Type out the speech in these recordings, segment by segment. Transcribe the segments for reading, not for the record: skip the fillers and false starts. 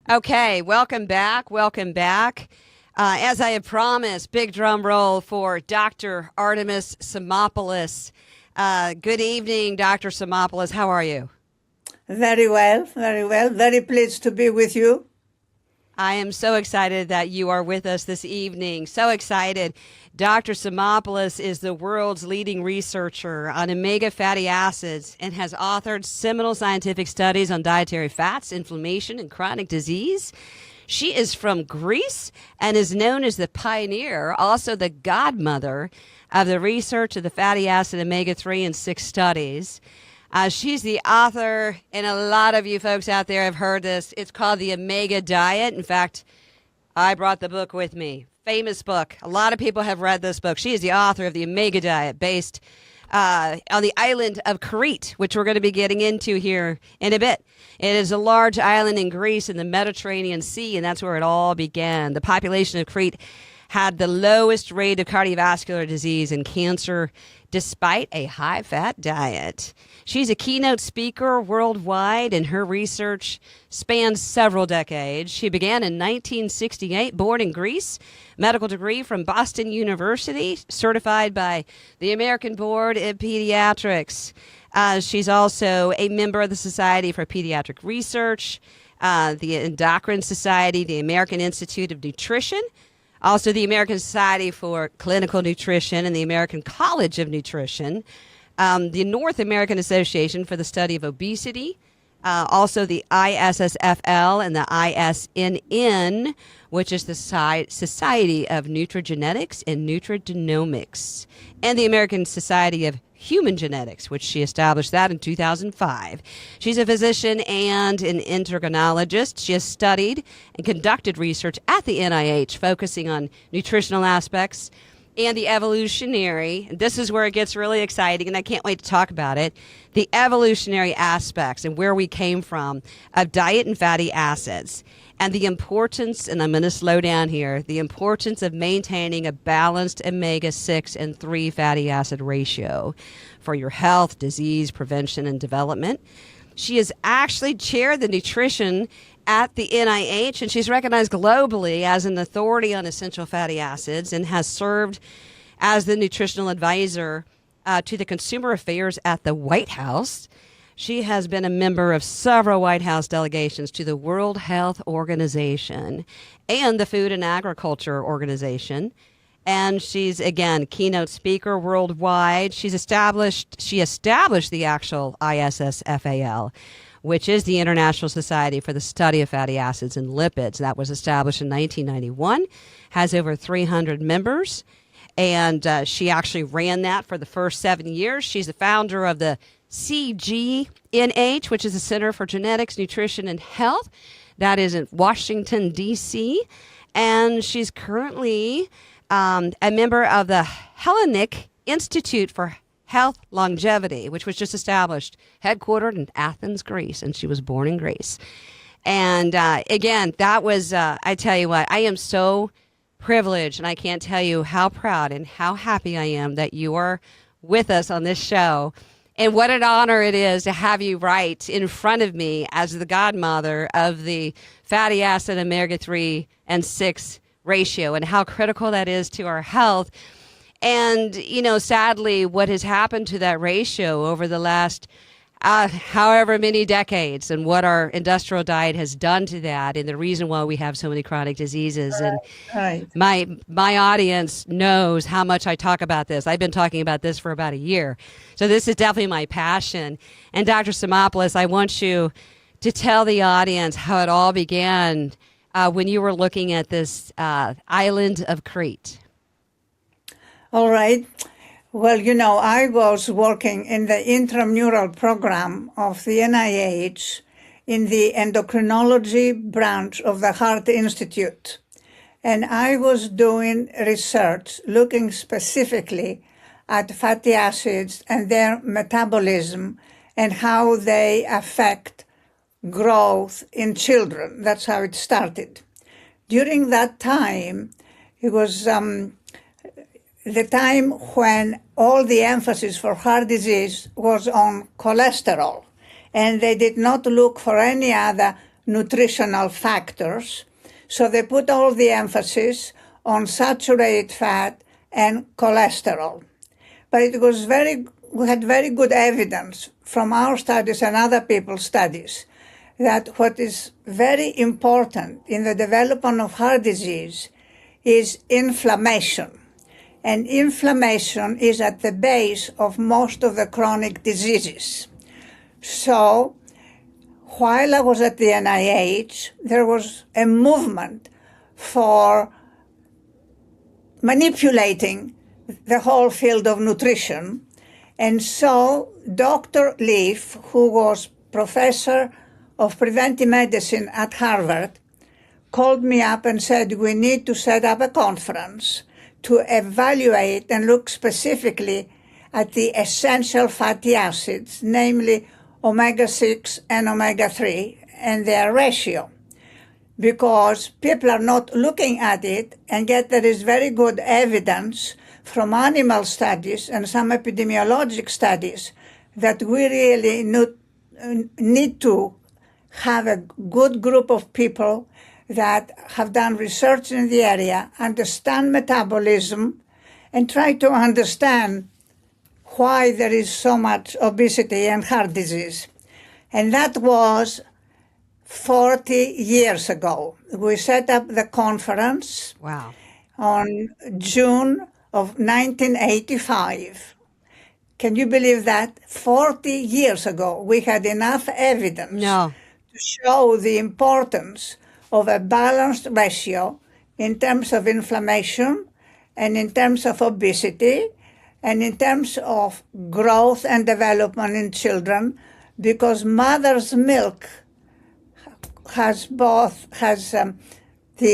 Okay, welcome back. Welcome back. As I have promised, big drum roll for Dr. Artemis Simopoulos. Good evening, Dr. Simopoulos. How are you? Very well, very well. Very pleased to be with you. I am so excited that you are with us this evening. So excited. Dr. Simopoulos is the world's leading researcher on omega fatty acids and has authored seminal scientific studies on dietary fats, inflammation, and chronic disease. She is from Greece and is known as the pioneer, also the godmother of the research of the fatty acid omega-3 and 6 studies. She's the author, and a lot of you folks out there have heard this. It's called The Omega Diet. In fact, I brought the book with me. Famous book. A lot of people have read this book. She is the author of The Omega Diet, based on the island of Crete, which we're going to be getting into here in a bit. It is a large island in Greece in the Mediterranean Sea, and that's where it all began. The population of Crete had the lowest rate of cardiovascular disease and cancer despite a high-fat diet. She's a keynote speaker worldwide, and her research spans several decades. She began in 1968, born in Greece, medical degree from Boston University, certified by the American Board of Pediatrics. She's also a member of the Society for Pediatric Research, the Endocrine Society, the American Institute of Nutrition, also the American Society for Clinical Nutrition and the American College of Nutrition, the North American Association for the Study of Obesity, also the ISSFL and the ISNN, which is the Society of Nutrigenetics and Nutrigenomics, and the American Society of Human Genetics, which she established that in 2005. She's a physician and an endocrinologist. She has studied and conducted research at the NIH, focusing on nutritional aspects and the evolutionary, and this is where it gets really exciting, and I can't wait to talk about it, the evolutionary aspects and where we came from of diet and fatty acids, and the importance, and I'm going to slow down here, the importance of maintaining a balanced omega-6 and 3 fatty acid ratio for your health, disease, prevention, and development. She has actually chaired the nutrition at the NIH, and she's recognized globally as an authority on essential fatty acids and has served as the nutritional advisor to the Consumer Affairs at the White House. She has been a member of several White House delegations to the World Health Organization and the Food and Agriculture Organization. And she's, again, keynote speaker worldwide. She established the actual ISSFAL, which is the International Society for the Study of Fatty Acids and Lipids. That was established in 1991, has over 300 members, and she actually ran that for the first 7 years. She's the founder of the CGNH, which is the Center for Genetics, Nutrition, and Health. That is in Washington, D.C., and she's currently a member of the Hellenic Institute for Health Longevity, which was just established, headquartered in Athens, Greece, and she was born in Greece. And again, that was, I tell you what, I am so privileged, and I can't tell you how proud and how happy I am that you are with us on this show. And what an honor it is to have you right in front of me as the godmother of the fatty acid omega-3 and 6 ratio, and how critical that is to our health. And, you know, sadly, what has happened to that ratio over the last however many decades, and what our industrial diet has done to that, and the reason why we have so many chronic diseases. And my audience knows how much I talk about this. I've been talking about this for about a year. So this is definitely my passion. And Dr. Simopoulos, I want you to tell the audience how it all began when you were looking at this island of Crete. All right. Well, you know, I was working in the intramural program of the NIH in the endocrinology branch of the Heart Institute. And I was doing research looking specifically at fatty acids and their metabolism and how they affect growth in children. That's how it started. During that time, it was the time when all the emphasis for heart disease was on cholesterol, and they did not look for any other nutritional factors. So they put all the emphasis on saturated fat and cholesterol. But we had very good evidence from our studies and other people's studies that what is very important in the development of heart disease is inflammation. And inflammation is at the base of most of the chronic diseases. So while I was at the NIH, there was a movement for manipulating the whole field of nutrition. And so Dr. Leaf, who was professor of preventive medicine at Harvard, called me up and said, we need to set up a conference to evaluate and look specifically at the essential fatty acids, namely omega-6 and omega-3, and their ratio. Because people are not looking at it, and yet there is very good evidence from animal studies and some epidemiologic studies that we really need to have a good group of people that have done research in the area, understand metabolism, and try to understand why there is so much obesity and heart disease. And that was 40 years ago. We set up the conference. Wow. On June of 1985. Can you believe that? 40 years ago, we had enough evidence to show the importance of a balanced ratio in terms of inflammation and in terms of obesity and in terms of growth and development in children, because mother's milk has the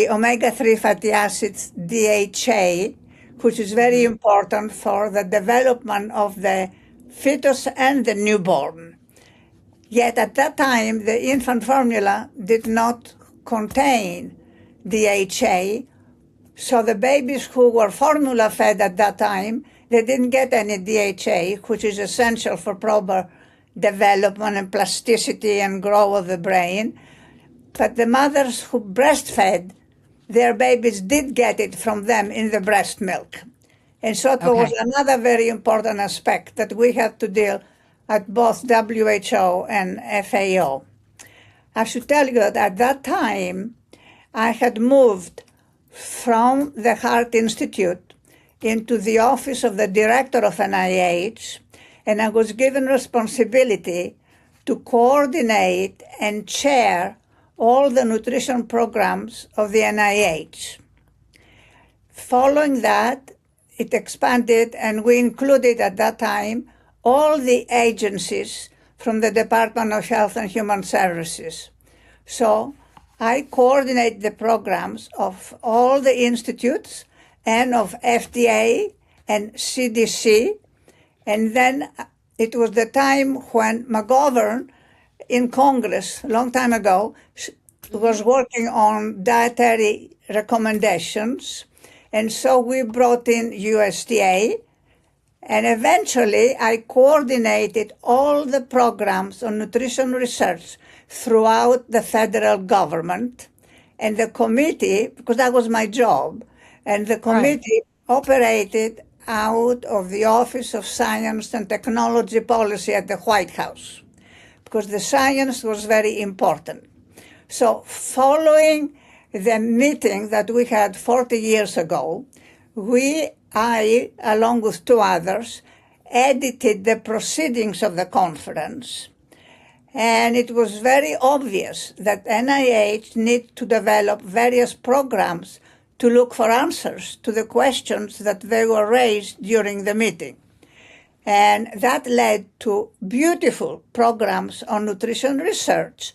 omega-3 fatty acids, DHA, which is very important for the development of the fetus and the newborn. Yet at that time, the infant formula did not contain DHA, so the babies who were formula fed at that time, they didn't get any DHA, which is essential for proper development and plasticity and growth of the brain. But the mothers who breastfed, their babies did get it from them in the breast milk. And so there was another very important aspect that we had to deal at both WHO and FAO. I should tell you that at that time, I had moved from the Heart Institute into the office of the director of NIH, and I was given responsibility to coordinate and chair all the nutrition programs of the NIH. Following that, it expanded, and we included at that time all the agencies from the Department of Health and Human Services. So I coordinate the programs of all the institutes and of FDA and CDC. And then it was the time when McGovern in Congress, a long time ago, was working on dietary recommendations. And so we brought in USDA, and eventually I coordinated all the programs on nutrition research throughout the federal government. And the committee, because that was my job, and the committee operated out of the Office of Science and Technology Policy at the White House, because the science was very important. So following the meeting that we had 40 years ago, I, along with two others, edited the proceedings of the conference. And it was very obvious that NIH needs to develop various programs to look for answers to the questions that they were raised during the meeting. And that led to beautiful programs on nutrition research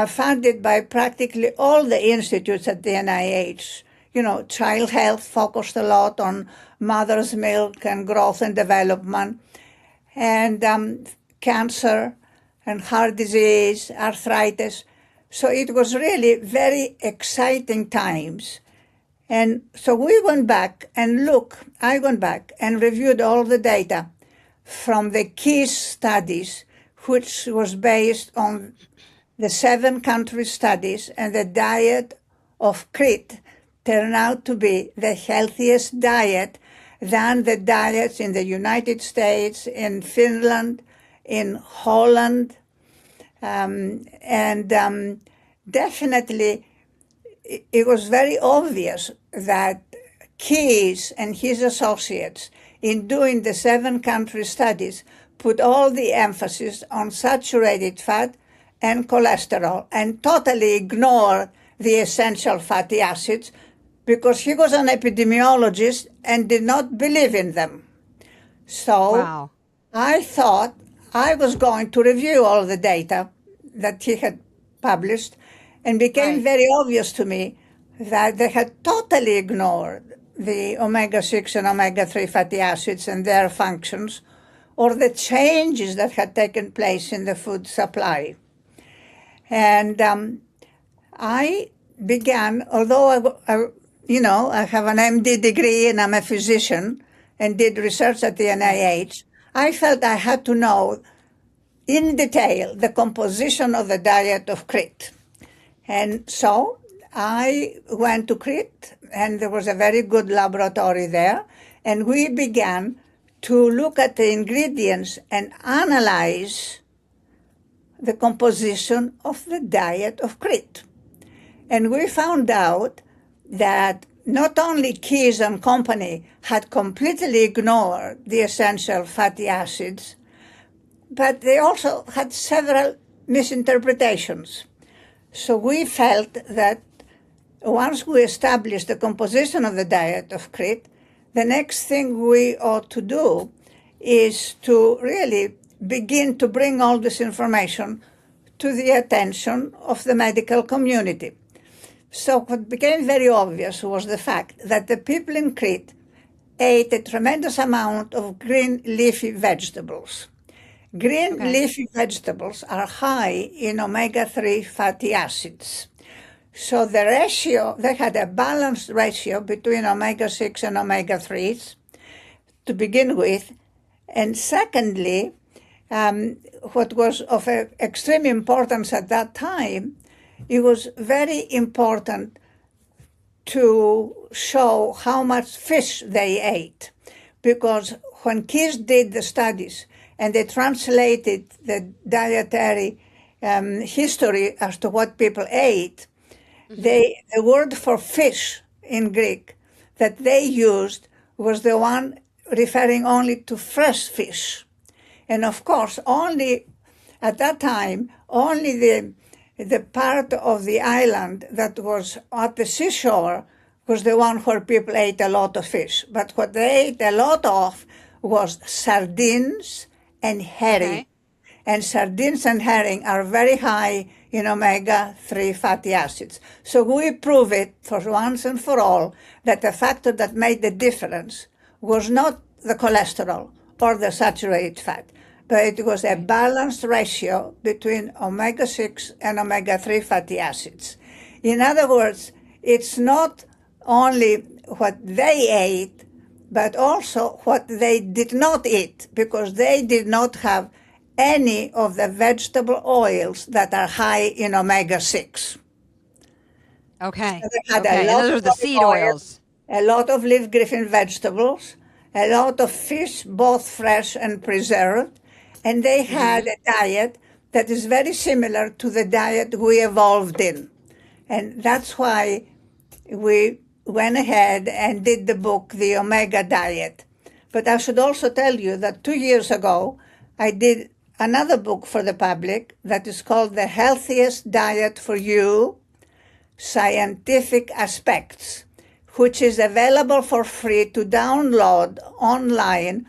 funded by practically all the institutes at the NIH. You know, child health focused a lot on mother's milk and growth and development, and cancer and heart disease, arthritis. So it was really very exciting times. And so I went back and reviewed all the data from the key studies, which was based on the 7-country studies and the diet of Crete turned out to be the healthiest diet than the diets in the United States, in Finland, in Holland, definitely it was very obvious that Keyes and his associates, in doing the 7-country studies, put all the emphasis on saturated fat and cholesterol and totally ignored the essential fatty acids because he was an epidemiologist and did not believe in them. So Wow. I thought I was going to review all the data that he had published, and became Right. very obvious to me that they had totally ignored the omega-6 and omega-3 fatty acids and their functions, or the changes that had taken place in the food supply. And I began, although I have an MD degree and I'm a physician and did research at the NIH, I felt I had to know in detail the composition of the diet of Crete. And so I went to Crete, and there was a very good laboratory there, and we began to look at the ingredients and analyze the composition of the diet of Crete. And we found out that not only Keyes and company had completely ignored the essential fatty acids, but they also had several misinterpretations. So we felt that once we established the composition of the diet of Crete, the next thing we ought to do is to really begin to bring all this information to the attention of the medical community. So what became very obvious was the fact that the people in Crete ate a tremendous amount of green leafy vegetables. Green leafy vegetables are high in omega-3 fatty acids. So the ratio, they had a balanced ratio between omega-6 and omega-3s to begin with. And secondly, what was of extreme importance at that time, it was very important to show how much fish they ate. Because when Keyes did the studies and they translated the dietary history as to what people ate, the word for fish in Greek that they used was the one referring only to fresh fish. And of course, only at that time, only the part of the island that was at the seashore was the one where people ate a lot of fish. But what they ate a lot of was sardines and herring. Okay. And sardines and herring are very high in omega-3 fatty acids. So we prove it for once and for all that the factor that made the difference was not the cholesterol or the saturated fat, but it was a balanced ratio between omega-6 and omega-3 fatty acids. In other words, it's not only what they ate, but also what they did not eat, because they did not have any of the vegetable oils that are high in omega-6. Okay. So they had Okay. a And lot those are of the seed olive oil, oils. a lot of leaf-griffin vegetables, a lot of fish, both fresh and preserved, and they had a diet that is very similar to the diet we evolved in. And that's why we went ahead and did the book, The Omega Diet. But I should also tell you that 2 years ago, I did another book for the public that is called The Healthiest Diet for You, Scientific Aspects, which is available for free to download online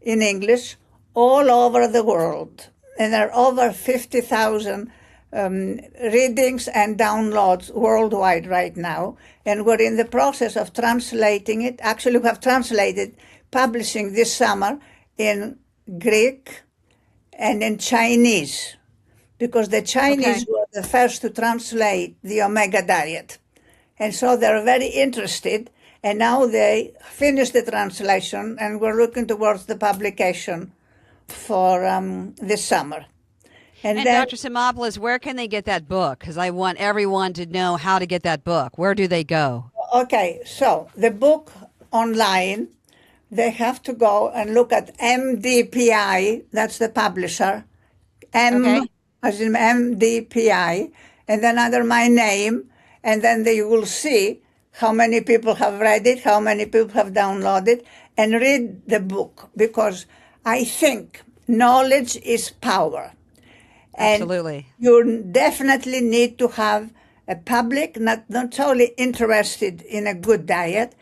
in English all over the world. And there are over 50,000 readings and downloads worldwide right now. And we're in the process of translating it. Actually, we have translated, publishing this summer in Greek and in Chinese, because the Chinese were the first to translate the Omega Diet. And so they're very interested, and now they finished the translation, and we're looking towards the publication for this summer. And Dr. Simopoulos, where can they get that book? Because I want everyone to know how to get that book. Where do they go? Okay, so the book online, they have to go and look at MDPI, that's the publisher, as in MDPI, and then under my name, and then they will see how many people have read it, how many people have downloaded, and read the book, because I think knowledge is power. And Absolutely. you definitely need to have a public not only interested in a good diet,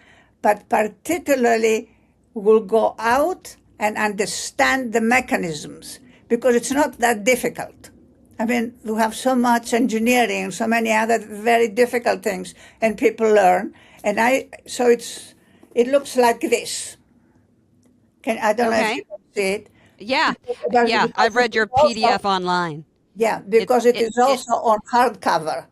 but particularly will go out and understand the mechanisms, because it's not that difficult. I mean, we have so much engineering and so many other very difficult things, and people learn. And so it looks like this. I don't know if you can see it. Yeah, I've read your PDF online. Yeah, because it is also on hardcover.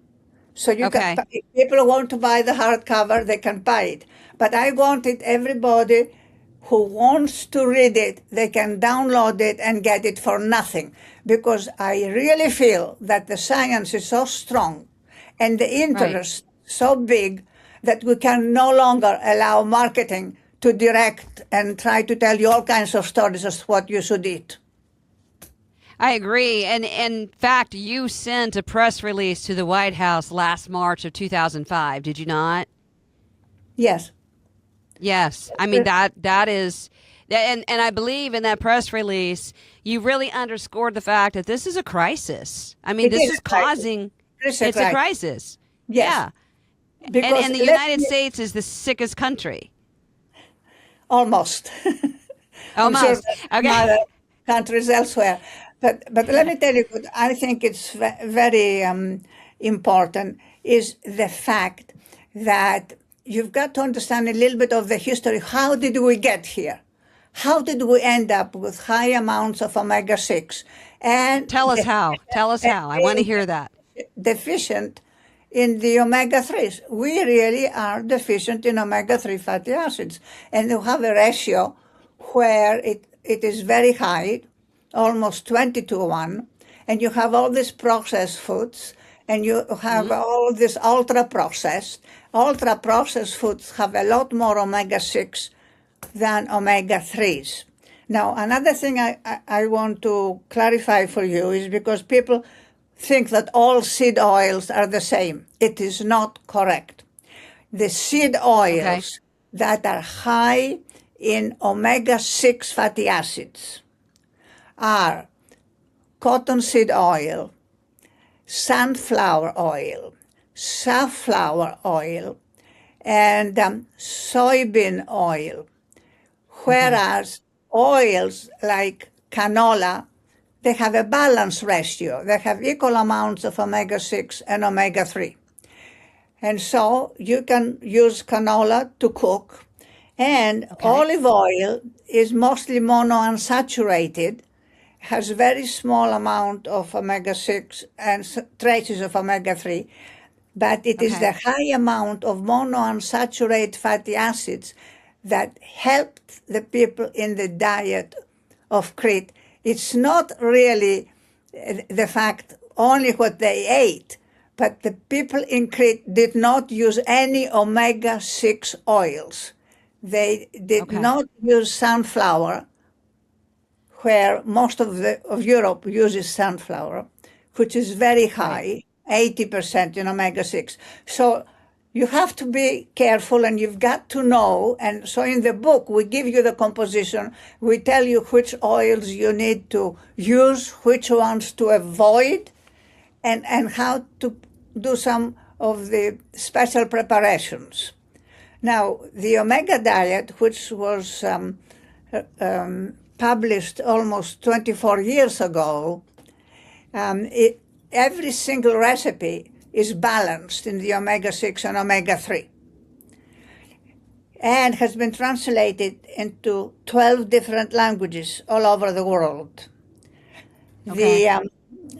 So you can, if people want to buy the hardcover, they can buy it. But I wanted everybody who wants to read it, they can download it and get it for nothing. Because I really feel that the science is so strong and the interest so big that we can no longer allow marketing to direct and try to tell you all kinds of stories as what you should eat. I agree. And in fact, you sent a press release to the White House last March of 2005, did you not? Yes. Yes. I mean, that is, and I believe in that press release, you really underscored the fact that this is a crisis. I mean, this is causing, it's a crisis. Yes. Yeah. And the United States is the sickest country. Almost. Almost. I'm sure other countries elsewhere. But let me tell you what I think it's very important is the fact that you've got to understand a little bit of the history. How did we get here? How did we end up with high amounts of omega-6? And tell us how. Tell us how. I want to hear that. Deficient in the omega-3s. We really are deficient in omega-3 fatty acids. And you have a ratio where it is very high, almost 20-1, and you have all these processed foods, and you have all this ultra-processed. Ultra-processed foods have a lot more omega-6 than omega-3s. Now, another thing I want to clarify for you is because people think that all seed oils are the same. It is not correct. The seed oils that are high in omega-6 fatty acids are cottonseed oil, sunflower oil, safflower oil, and soybean oil. Whereas oils like canola, they have a balanced ratio. They have equal amounts of omega-6 and omega-3. And so you can use canola to cook. And olive oil is mostly monounsaturated, has very small amount of omega-6 and traces of omega-3, but it is the high amount of monounsaturated fatty acids that helped the people in the diet of Crete. It's not really the fact only what they ate, but the people in Crete did not use any omega-6 oils. They did not use sunflower, where most of Europe uses sunflower, which is very high, 80% in omega-6. So you have to be careful and you've got to know. And so in the book, we give you the composition. We tell you which oils you need to use, which ones to avoid, and how to do some of the special preparations. Now, the omega diet, which was published almost 24 years ago, every single recipe is balanced in the omega-6 and omega-3 and has been translated into 12 different languages all over the world.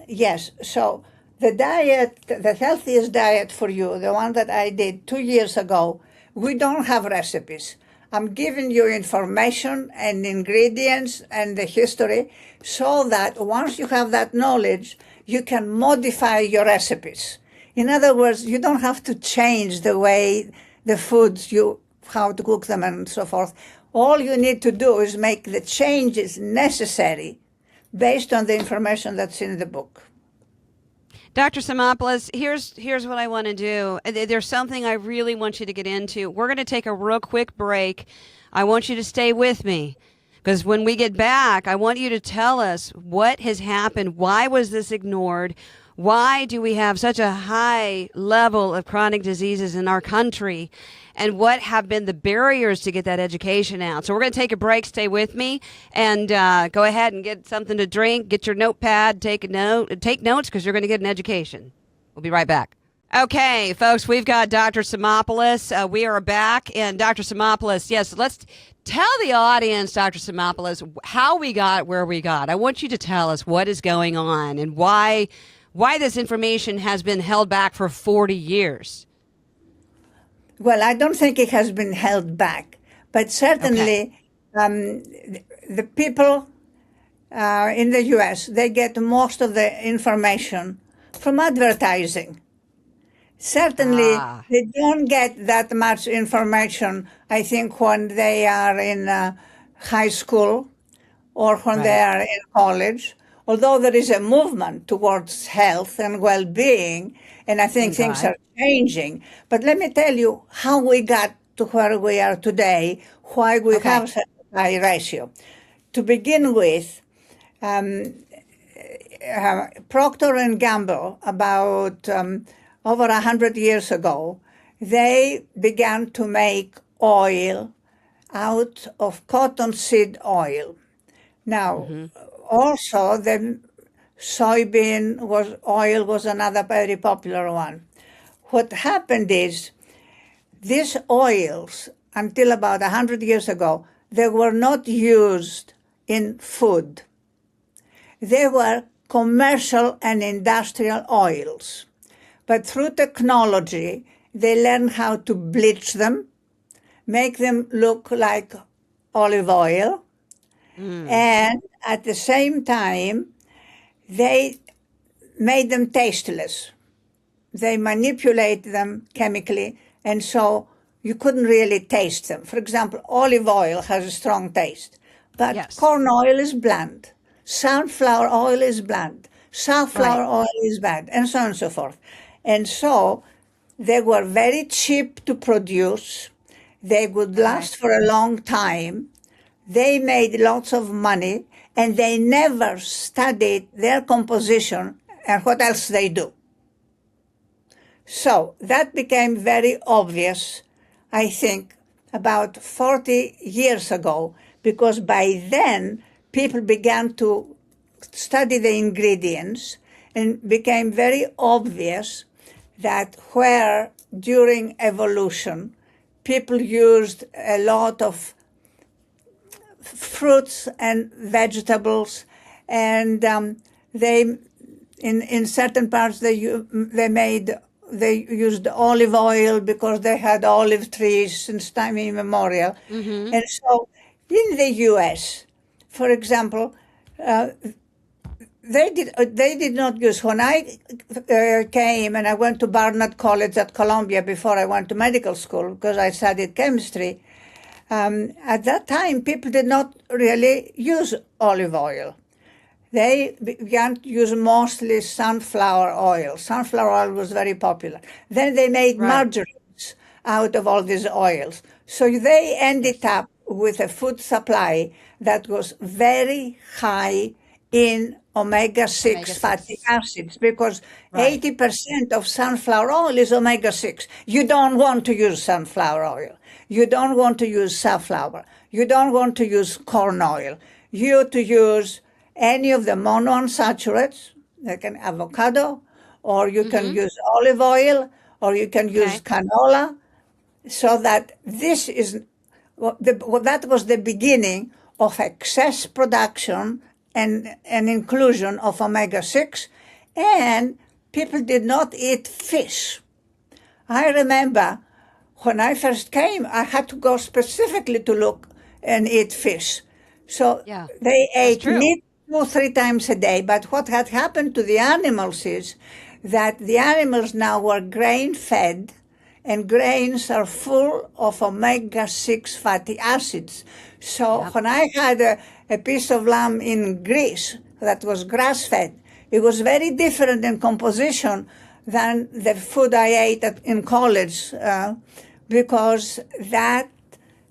Yes, so the diet, the healthiest diet for you, the one that I did 2 years ago, we don't have recipes. I'm giving you information and ingredients and the history so that once you have that knowledge, you can modify your recipes. In other words, you don't have to change the way the foods, how to cook them and so forth. All you need to do is make the changes necessary based on the information that's in the book. Dr. Simopoulos, here's what I want to do. There's something I really want you to get into. We're going to take a real quick break. I want you to stay with me, because when we get back, I want you to tell us what has happened. Why was this ignored? Why do we have such a high level of chronic diseases in our country? And what have been the barriers to get that education out? So we're going to take a break. Stay with me, and go ahead and get something to drink. Get your notepad. Take notes, because you're going to get an education. We'll be right back. Okay, folks, we've got Dr. Simopoulos. We are back, and Dr. Simopoulos, yes, let's tell the audience, Dr. Simopoulos, how we got where we got. I want you to tell us what is going on and why this information has been held back for 40 years. Well, I don't think it has been held back, but certainly the people in the U.S., they get most of the information from advertising. Certainly, they don't get that much information, I think, when they are in high school or when they are in college, although there is a movement towards health and well-being, and I think things are changing. But let me tell you how we got to where we are today, why we have such a high ratio. To begin with, Procter and Gamble, about over 100 years ago, they began to make oil out of cottonseed oil. Now, also the soybean oil was another very popular one. What happened is these oils, until about 100 years ago, they were not used in food. They were commercial and industrial oils. But through technology, they learned how to bleach them, make them look like olive oil, and at the same time, they made them tasteless. They manipulate them chemically, and so you couldn't really taste them. For example, olive oil has a strong taste, but corn oil is bland. Sunflower oil is bland. Safflower oil is bad, and so on and so forth. And so they were very cheap to produce. They would last for a long time. They made lots of money, and they never studied their composition and what else they do. So that became very obvious, I think, about 40 years ago, because by then people began to study the ingredients and became very obvious that where during evolution people used a lot of fruits and vegetables, and they in certain parts they used olive oil because they had olive trees since time immemorial. And so in the U.S., for example, they did not use. When I came and I went to Barnard College at Columbia before I went to medical school because I studied chemistry, at that time people did not really use olive oil. They began to use mostly sunflower oil. Sunflower oil was very popular. Then they made margarines out of all these oils. So they ended up with a food supply that was very high in omega-6 fatty acids, because 80% of sunflower oil is omega-6. You don't want to use sunflower oil. You don't want to use safflower. You don't want to use corn oil. You have to use any of the monounsaturates, like an avocado, or you can use olive oil, or you can use canola, so that this is that was the beginning of excess production and inclusion of omega-6, and people did not eat fish. I remember when I first came, I had to go specifically to look and eat fish. So they ate meat, 2-3 times a day. But what had happened to the animals is that the animals now were grain-fed, and grains are full of omega-6 fatty acids. So when I had a piece of lamb in Greece that was grass-fed, it was very different in composition than the food I ate in college because that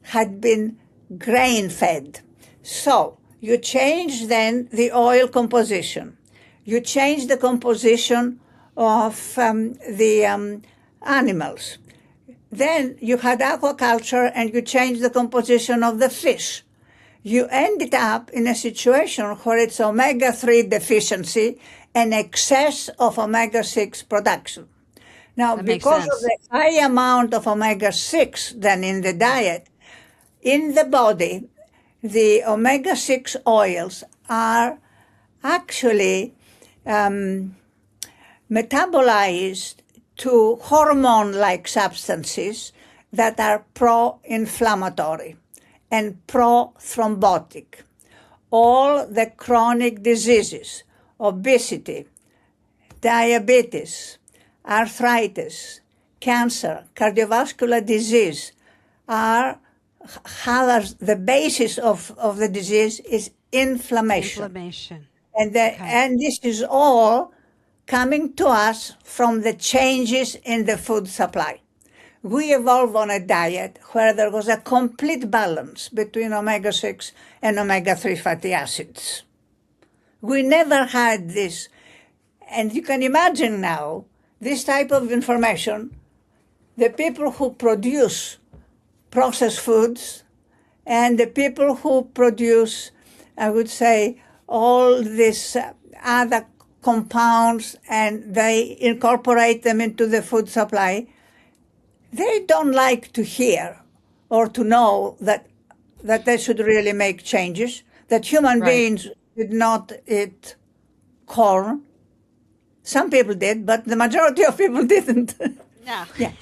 had been grain-fed. So you change then the oil composition. You change the composition of the animals. Then you had aquaculture and you changed the composition of the fish. You ended up in a situation where it's omega-3 deficiency and excess of omega-6 production. Now, because of the high amount of omega-6 then in the diet, in the body, the omega-6 oils are actually metabolized to hormone-like substances that are pro-inflammatory and pro-thrombotic. All the chronic diseases, obesity, diabetes, arthritis, cancer, cardiovascular disease the basis of the disease is inflammation. And this is all coming to us from the changes in the food supply. We evolved on a diet where there was a complete balance between omega-6 and omega-3 fatty acids. We never had this. And you can imagine now, this type of information, the people who produce processed foods and the people who produce, I would say, all these other compounds and they incorporate them into the food supply, they don't like to hear or to know that they should really make changes, that human beings did not eat corn. Some people did, but the majority of people didn't. No. Yeah.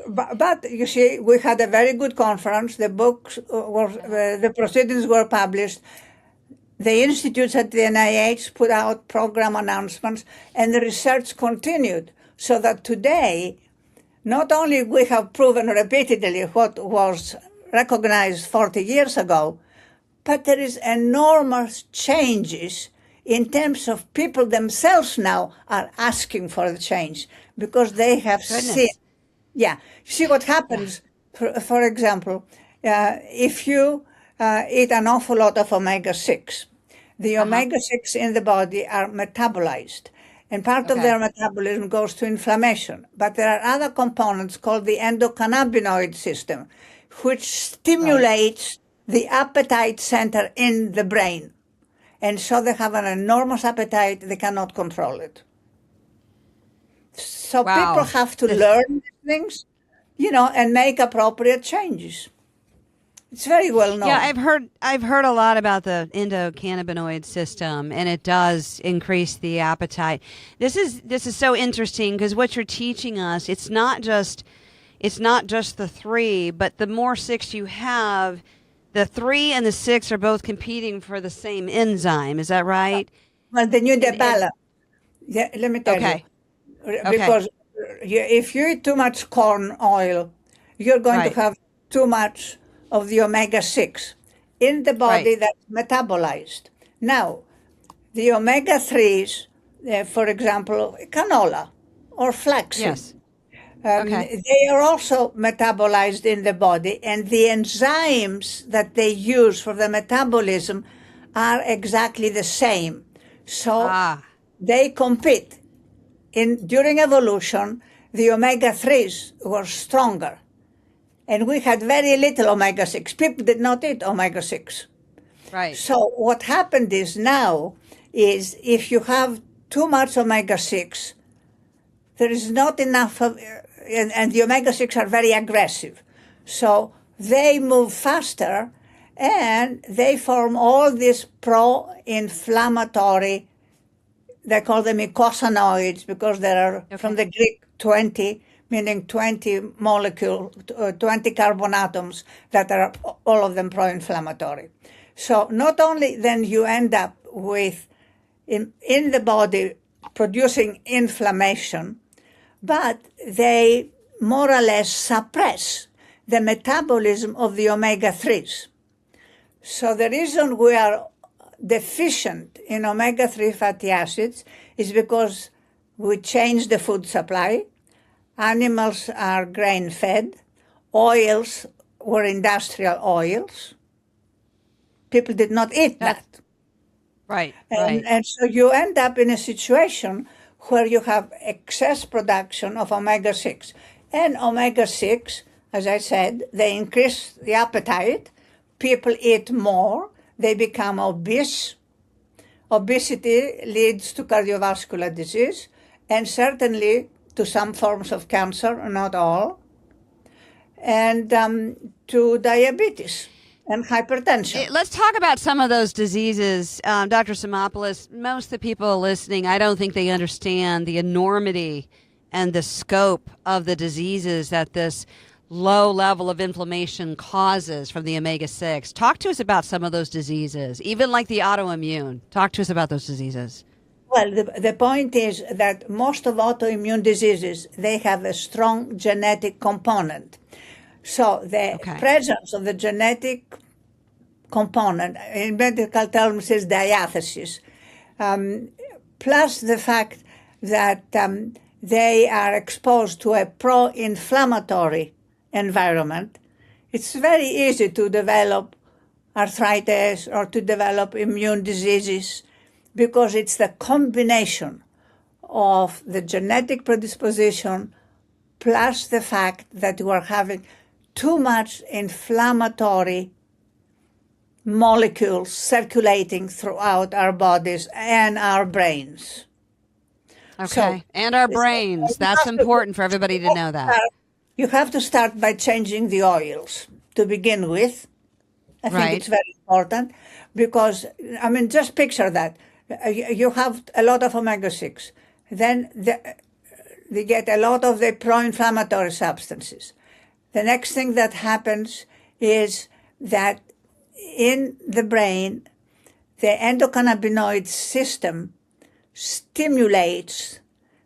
But you see, we had a very good conference. The books the proceedings were published. The institutes at the NIH put out program announcements, and the research continued. So that today, not only we have proven repeatedly what was recognized 40 years ago, but there is enormous changes in terms of people themselves now are asking for the change because they have seen. Yeah. See what happens, for example, if you eat an awful lot of omega-6, the omega-6 in the body are metabolized. And part of their metabolism goes to inflammation. But there are other components called the endocannabinoid system, which stimulates the appetite center in the brain. And so they have an enormous appetite, they cannot control it. So people have to learn these things, and make appropriate changes. It's very well known. Yeah, I've heard a lot about the endocannabinoid system, and it does increase the appetite. This is so interesting because what you're teaching us, it's not just the 3, but the more 6 you have, the 3 and the 6 are both competing for the same enzyme. Is that right? Well, then you balance. Yeah, let me tell you. Because if you eat too much corn oil, you're going to have too much of the omega-6 in the body that's metabolized. Now, the omega-3s, for example, canola or flaxseed, they are also metabolized in the body, and the enzymes that they use for the metabolism are exactly the same. So they compete. During evolution, the omega-3s were stronger. And we had very little omega-6. People did not eat omega-6. Right. So what happened is now is if you have too much omega-6, there is not enough of, and the omega-6 are very aggressive. So they move faster and they form all these pro-inflammatory, they call them eicosanoids because there are, from the Greek, 20, meaning 20 molecules, 20 carbon atoms that are all of them pro-inflammatory. So not only then you end up with in the body producing inflammation, but they more or less suppress the metabolism of the omega-3s. So the reason we are deficient in omega-3 fatty acids is because we changed the food supply. Animals are grain-fed. Oils were industrial oils. People did not eat that. Right, And so you end up in a situation where you have excess production of omega-6. And omega-6, as I said, they increase the appetite. People eat more. They become obese. Obesity leads to cardiovascular disease and certainly to some forms of cancer, not all, and to diabetes and hypertension. Let's talk about some of those diseases. Dr. Simopoulos, most of the people listening, I don't think they understand the enormity and the scope of the diseases that this low level of inflammation causes from the omega-6. Talk to us about some of those diseases, even like the autoimmune. Talk to us about those diseases. Well, the point is that most of autoimmune diseases, they have a strong genetic component. So the presence of the genetic component, in medical terms, is diathesis, plus the fact that they are exposed to a pro-inflammatory environment, it's very easy to develop arthritis or to develop immune diseases because it's the combination of the genetic predisposition plus the fact that we are having too much inflammatory molecules circulating throughout our bodies and our brains. Okay, So, and our brains. That's important for everybody to know that. You have to start by changing the oils to begin with. I think it's very important because, I mean, just picture that. You have a lot of omega-6. Then they get a lot of the pro-inflammatory substances. The next thing that happens is that in the brain, the endocannabinoid system stimulates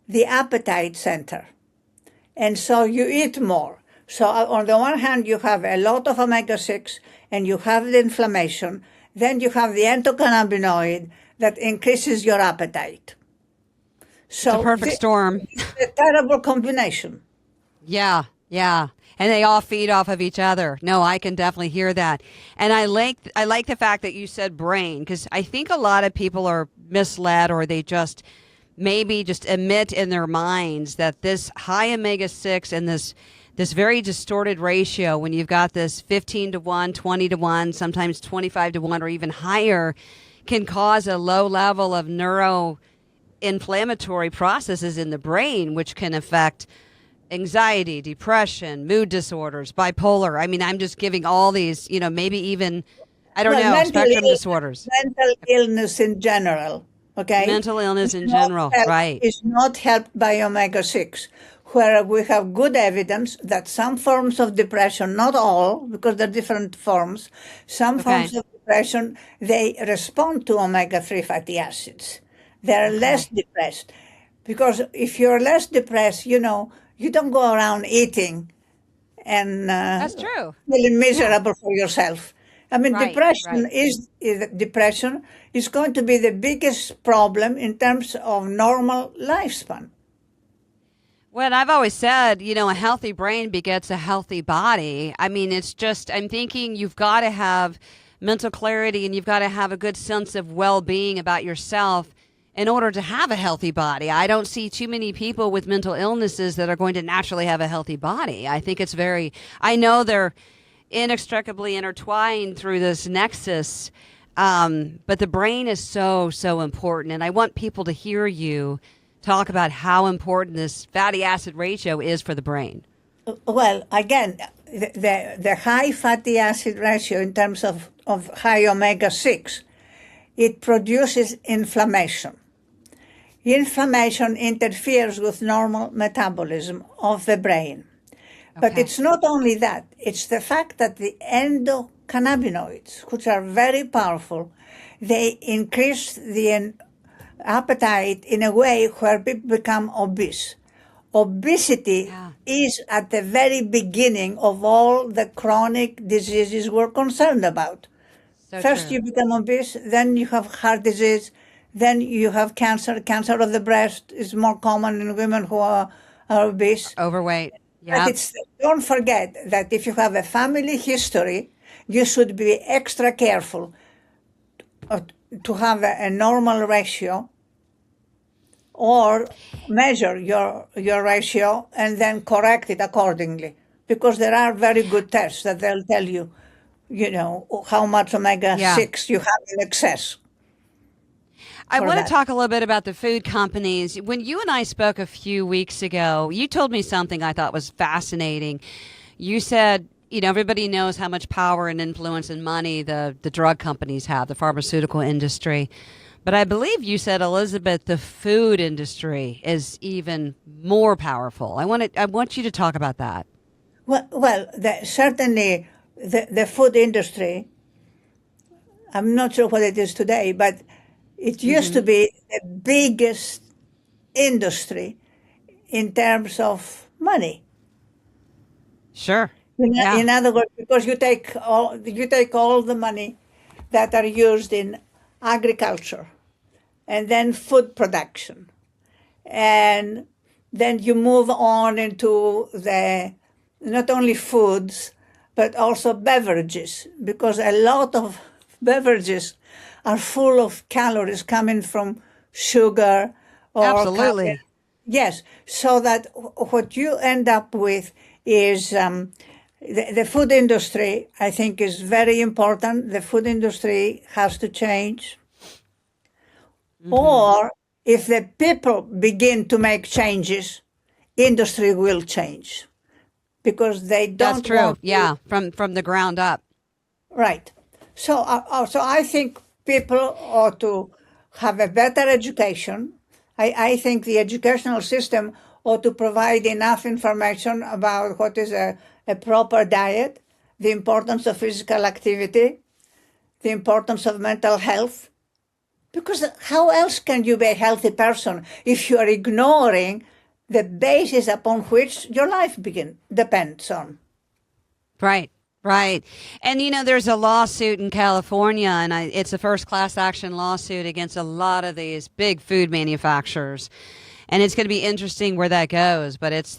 the appetite center. And so you eat more. So on the one hand, you have a lot of omega-6 and you have the inflammation. Then you have the endocannabinoid that increases your appetite. So it's a perfect storm. It's a terrible combination. Yeah. And they all feed off of each other. No, I can definitely hear that. And I like the fact that you said brain, because I think a lot of people are misled, or they just maybe just admit in their minds that this high omega-6 and this very distorted ratio, when you've got this 15 to 1, 20 to 1, sometimes 25 to 1 or even higher, can cause a low level of neuroinflammatory processes in the brain, which can affect anxiety, depression, mood disorders, bipolar. I mean, I'm just giving all these, maybe even, I don't know, spectrum disorders. Mental illness in general, okay? Mental illness in general, right. Is not helped by omega-6, where we have good evidence that some forms of depression, not all, because there are different forms, some forms of depression, they respond to omega-3 fatty acids. They're less depressed. Because if you're less depressed, you don't go around eating and that's true. Feeling miserable for yourself. I mean, depression is going to be the biggest problem in terms of normal lifespan. Well, I've always said, a healthy brain begets a healthy body. I mean, it's just, I'm thinking you've got to have mental clarity and you've got to have a good sense of well-being about yourself in order to have a healthy body. I don't see too many people with mental illnesses that are going to naturally have a healthy body. I think I know they're inextricably intertwined through this nexus, but the brain is so, so important. And I want people to hear you talk about how important this fatty acid ratio is for the brain. Well, again, the high fatty acid ratio in terms of high omega-6, it produces inflammation. Inflammation interferes with normal metabolism of the brain. But it's not only that. It's the fact that the cannabinoids, which are very powerful. They increase the appetite in a way where people become obese. Obesity is at the very beginning of all the chronic diseases we're concerned about. So First true. you become obese, then you have heart disease, then you have cancer. Cancer of the breast is more common in women who are obese. Overweight. But Yeah. don't forget that if you have a family history, you should be extra careful to have a normal ratio, or measure your ratio and then correct it accordingly. Because there are very good tests that they'll tell you, how much omega-6 you have in excess. I want that. to talk a little bit about the food companies. When you and I spoke a few weeks ago, you told me something I thought was fascinating. You said, everybody knows how much power and influence and money the drug companies have, the pharmaceutical industry. But I believe you said, Elizabeth, the food industry is even more powerful. I want you to talk about that. Well, certainly the food industry, I'm not sure what it is today, but it used to be the biggest industry in terms of money. Sure. In other words, because you take all the money that are used in agriculture, and then food production, and then you move on into the not only foods but also beverages, because a lot of beverages are full of calories coming from sugar or Absolutely. Yes, so that what you end up with is the food industry, I think, is very important. The food industry has to change. Or if the people begin to make changes, industry will change, because they don't. That's true. Yeah, from the ground up. Right. So I think people ought to have a better education. I think the educational system ought to provide enough information about what is a proper diet, the importance of physical activity, the importance of mental health. Because how else can you be a healthy person if you are ignoring the basis upon which your life depends on? Right. Right. And, there's a lawsuit in California, and it's a first class action lawsuit against a lot of these big food manufacturers. And it's going to be interesting where that goes. But it's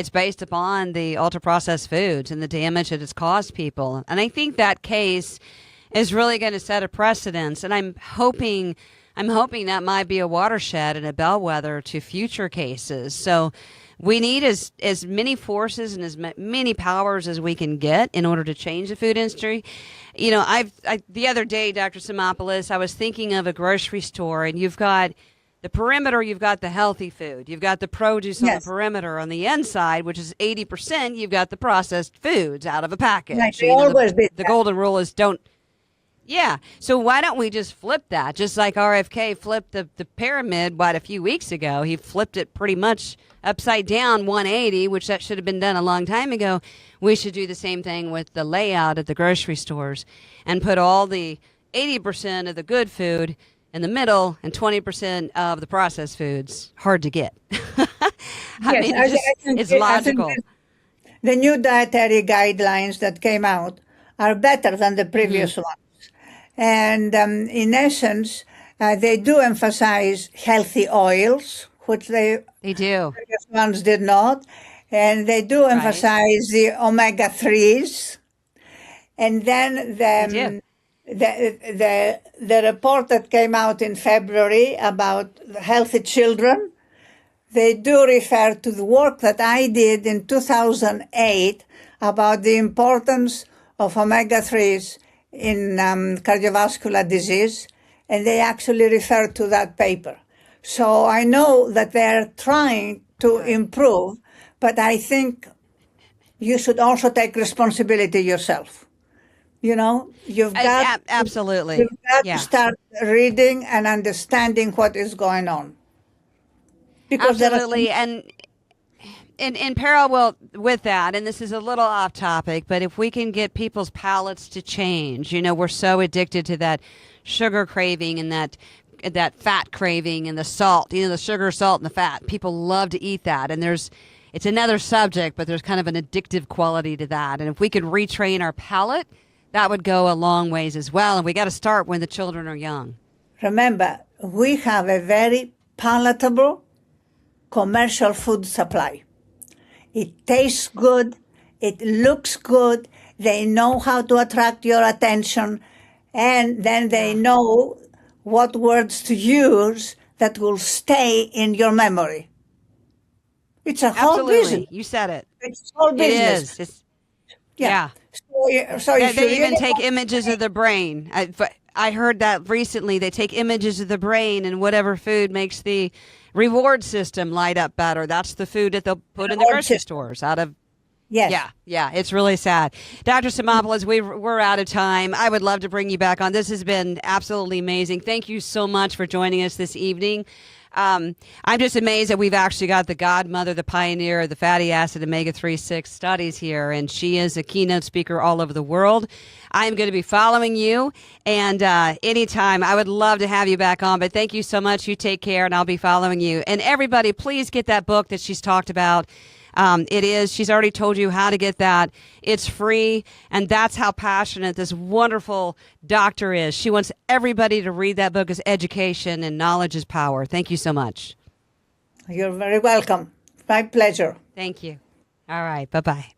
based upon the ultra processed foods and the damage that it's caused people. And I think that case is really going to set a precedence. And I'm hoping that might be a watershed and a bellwether to future cases. So we need as many forces and as many powers as we can get in order to change the food industry. The other day, Dr. Simopoulos, I was thinking of a grocery store, and you've got the perimeter, you've got the healthy food, you've got the produce on the perimeter. On the inside, which is 80%, you've got the processed foods out of a package. Right, the golden rule is don't. Yeah. So why don't we just flip that? Just like RFK flipped the pyramid, a few weeks ago. He flipped it pretty much upside down 180, which that should have been done a long time ago. We should do the same thing with the layout at the grocery stores and put all the 80% of the good food in the middle and 20% of the processed foods. Hard to get. I mean, it's logical. The new dietary guidelines that came out are better than the previous ones. And in essence, they do emphasize healthy oils, which the previous ones did not. And they do emphasize the omega-3s. And then the report that came out in February about healthy children, they do refer to the work that I did in 2008 about the importance of omega-3s in cardiovascular disease, and they actually refer to that paper. So I know that they're trying to improve, but I think you should also take responsibility yourself. You've got absolutely. You've got to start reading and understanding what is going on. Because absolutely, in parallel with that, and this is a little off topic, but if we can get people's palates to change, we're so addicted to that sugar craving and that fat craving and the salt, the sugar, salt, and the fat. People love to eat that, and it's another subject, but there's kind of an addictive quality to that. And if we could retrain our palate, that would go a long ways as well. And we got to start when the children are young. Remember, we have a very palatable commercial food supply. It tastes good. It looks good. They know how to attract your attention. And then they know what words to use that will stay in your memory. It's a whole Absolutely. business. You said it. It's a whole business. It is. Yeah. So They even take images of the brain. I heard that recently. They take images of the brain, and whatever food makes the reward system light up better, that's the food that they'll put in the grocery stores out of. Yes. Yeah, it's really sad. Dr. Simopoulos, we're out of time. I would love to bring you back on. This has been absolutely amazing. Thank you so much for joining us this evening. I'm just amazed that we've actually got the godmother, the pioneer of the fatty acid omega-3 6 studies here, and she is a keynote speaker all over the world. I'm going to be following you, and anytime, I would love to have you back on, but thank you so much. You take care, and I'll be following you. And everybody, please get that book that she's talked about. She's already told you how to get that. It's free, and that's how passionate this wonderful doctor is. She wants everybody to read that book as education, and knowledge is power. Thank you so much. You're very welcome. My pleasure. Thank you. All right. Bye-bye.